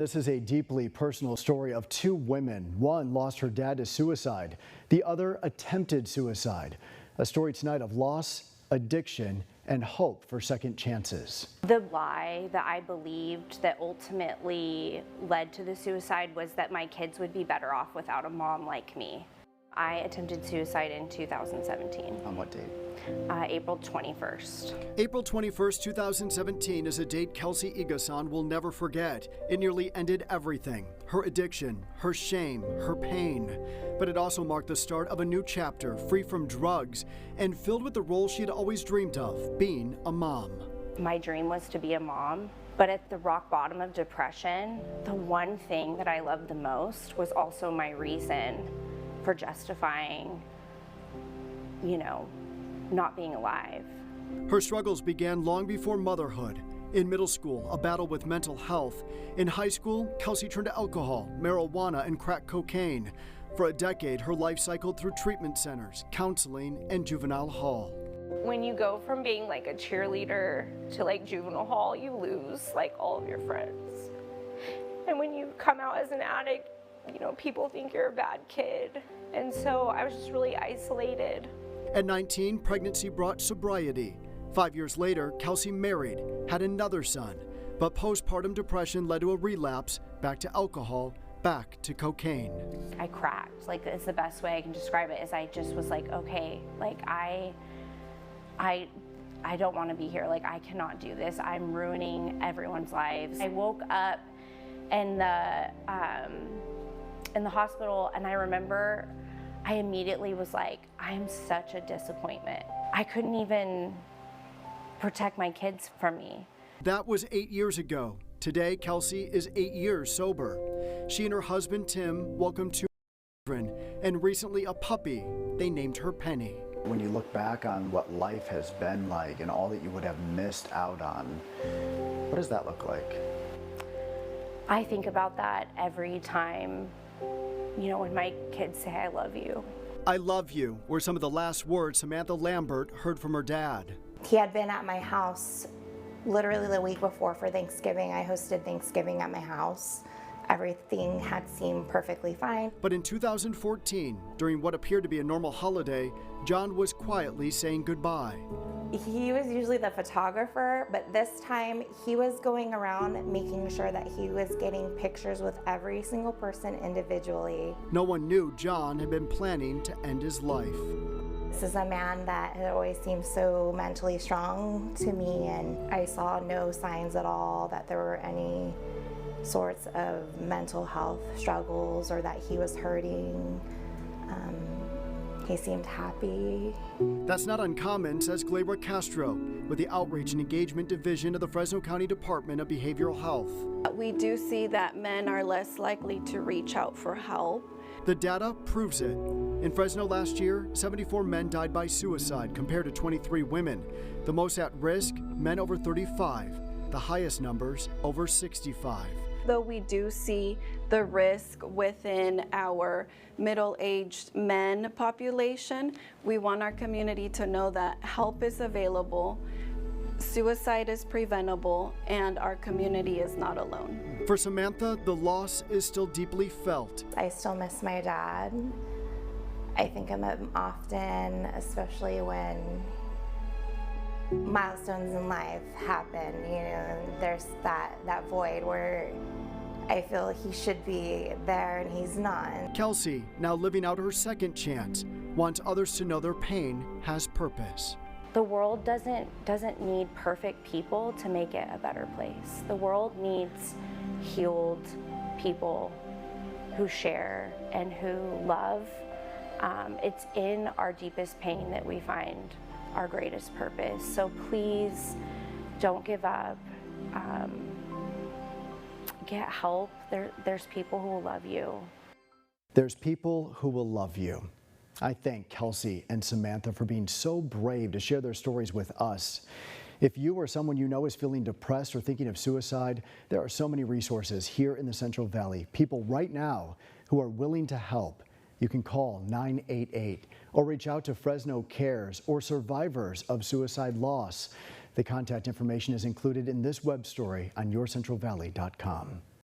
This is a deeply personal story of two women. One lost her dad to suicide. The other attempted suicide. A story tonight of loss, addiction, and hope for second chances. The lie that I believed that ultimately led to the suicide was that my kids would be better off without a mom like me. I attempted suicide in 2017. On what date? April 21st. April 21st, 2017 is a date Kelsey Igason will never forget. It nearly ended everything. Her addiction, her shame, her pain. But it also marked the start of a new chapter, free from drugs and filled with the role she had always dreamed of, being a mom. My dream was to be a mom, but at the rock bottom of depression, the one thing that I loved the most was also my reason for justifying, not being alive. Her struggles began long before motherhood. In middle school, a battle with mental health. In high school, Kelsey turned to alcohol, marijuana, and crack cocaine. For a decade, her life cycled through treatment centers, counseling, and juvenile hall. When you go from being like a cheerleader to juvenile hall, you lose all of your friends. And when you come out as an addict, people think you're a bad kid. And so I was just really isolated. At 19, pregnancy brought sobriety. 5 years later, Kelsey married, had another son. But postpartum depression led to a relapse, back to alcohol, back to cocaine. I cracked. It's the best way I can describe it, is I just was okay, I don't want to be here. I cannot do this. I'm ruining everyone's lives. I woke up in the hospital, and I remember I immediately was I am such a disappointment. I couldn't even protect my kids from me. That was 8 years ago. Today, Kelsey is 8 years sober. She and her husband, Tim, welcomed two children and recently a puppy. They named her Penny. When you look back on what life has been like and all that you would have missed out on, what does that look like? I think about that every time, when my kids say, "I love you." I love you were some of the last words Samantha Lambert heard from her dad. He had been at my house literally the week before for Thanksgiving. I hosted Thanksgiving at my house. Everything had seemed perfectly fine. But in 2014, during what appeared to be a normal holiday, John was quietly saying goodbye. He was usually the photographer, but this time he was going around making sure that he was getting pictures with every single person individually. No one knew John had been planning to end his life. This is a man that had always seemed so mentally strong to me, and I saw no signs at all that there were any sorts of mental health struggles or that he was hurting. He seemed happy. That's not uncommon, says Glebra Castro, with the Outreach and Engagement Division of the Fresno County Department of Behavioral Health. We do see that men are less likely to reach out for help. The data proves it. In Fresno last year, 74 men died by suicide compared to 23 women. The most at risk, men over 35. The highest numbers, over 65. Though we do see the risk within our middle-aged men population, we want our community to know that help is available, suicide is preventable, and our community is not alone. For Samantha, the loss is still deeply felt. I still miss my dad. I think of him often, especially when milestones in life happen. There's that void where I feel he should be there and he's not. Kelsey, now living out her second chance, wants others to know their pain has purpose. The world doesn't need perfect people to make it a better place. The world needs healed people who share and who love. It's in our deepest pain that we find our greatest purpose. So please don't give up. Get help. There's people who will love you. There's people who will love you. I thank Kelsey and Samantha for being so brave to share their stories with us. If you or someone you know is feeling depressed or thinking of suicide, there are so many resources here in the Central Valley. People right now who are willing to help. You can call 988 or reach out to Fresno Cares or Survivors of Suicide Loss. The contact information is included in this web story on yourcentralvalley.com.